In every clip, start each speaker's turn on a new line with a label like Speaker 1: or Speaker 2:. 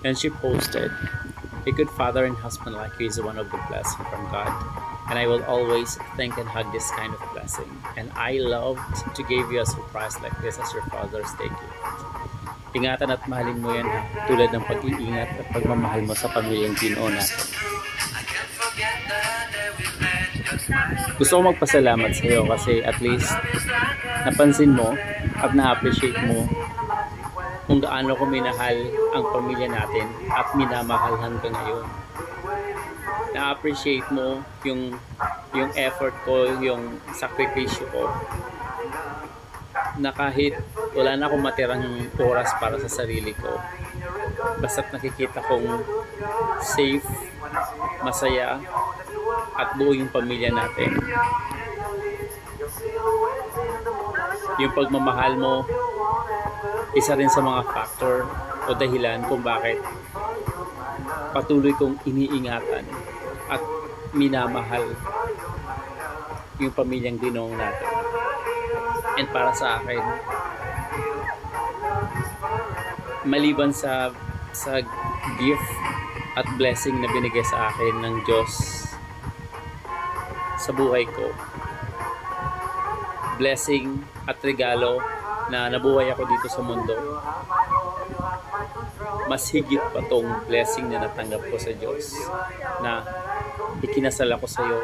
Speaker 1: And she posted, "A good father and husband like you is one of the blessing from God. And I will always thank and hug this kind of blessing. And I loved to give you a surprise like this as your Father's Day gift. Ingatan at mahalin mo yan ha, tulad ng pag-iingat at pagmamahal mo sa pamilyang Ginoo natin." Gusto ko magpasalamat sa iyo kasi at least napansin mo at na-appreciate mo kung gaano ko minahal ang pamilya natin at minamahal hanggang ngayon. Na-appreciate mo yung effort ko, yung sakripisyo ko, na kahit wala na akong matirang oras para sa sarili ko, basta't nakikita kong safe, masaya, at buo yung pamilya natin. Yung pagmamahal mo, isa rin sa mga factor o dahilan kung bakit patuloy kong iniingatan at minamahal yung pamilyang Ginoo natin. And para sa akin, maliban sa gift at blessing na binigay sa akin ng Diyos sa buhay ko, blessing at regalo na nabuhay ako dito sa mundo, mas higit pa tong blessing na natanggap ko sa Diyos, na ikinasal ako sa iyo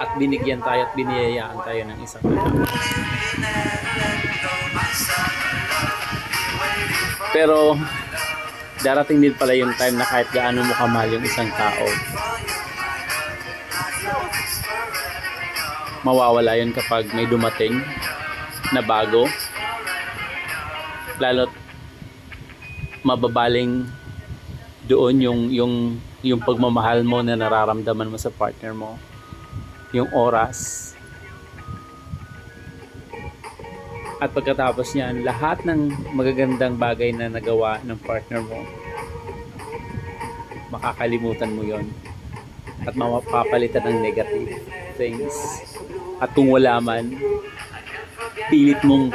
Speaker 1: at binigyan tayo at biniyayaan tayo ng isang anak. Pero darating din pala yung time na kahit gaano mo kamahal yung isang tao, mawawala yun kapag may dumating na bago, lalo't mababaling doon yung pagmamahal mo na nararamdaman mo sa partner mo, yung oras, at pagkatapos niyan, lahat ng magagandang bagay na nagawa ng partner mo, makakalimutan mo yon at mapapalitan ng negative things. At kung wala man, pilit mong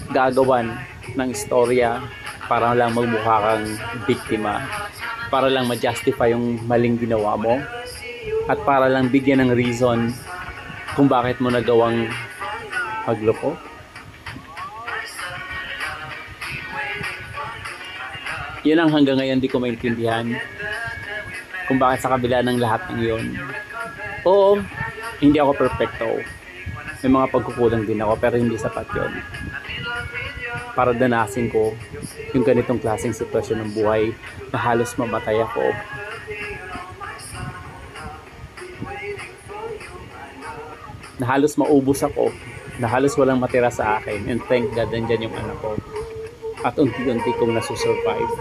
Speaker 1: gagawan ng istorya para lang magmukha kang biktima, para lang ma-justify yung maling ginawa mo, at para lang bigyan ng reason kung bakit mo nagawang magloko. Yun ang hanggang ngayon di ko maintindihan, kung bakit sa kabila ng lahat ng yun. Oo, hindi ako perfecto. May mga pagkukulang din ako, pero hindi sapat yun para danasin ko yung ganitong klaseng sitwasyon ng buhay na halos mamatay ako. Na halos maubos ako, na halos walang matira sa akin, and thank God nandyan yung anak ko at unti-unti kong nasusurvive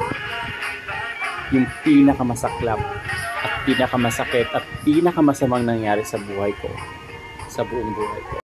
Speaker 1: yung pinakamasaklap at pinakamasakit at pinakamasamang nangyari sa buhay ko, sa buong buhay ko.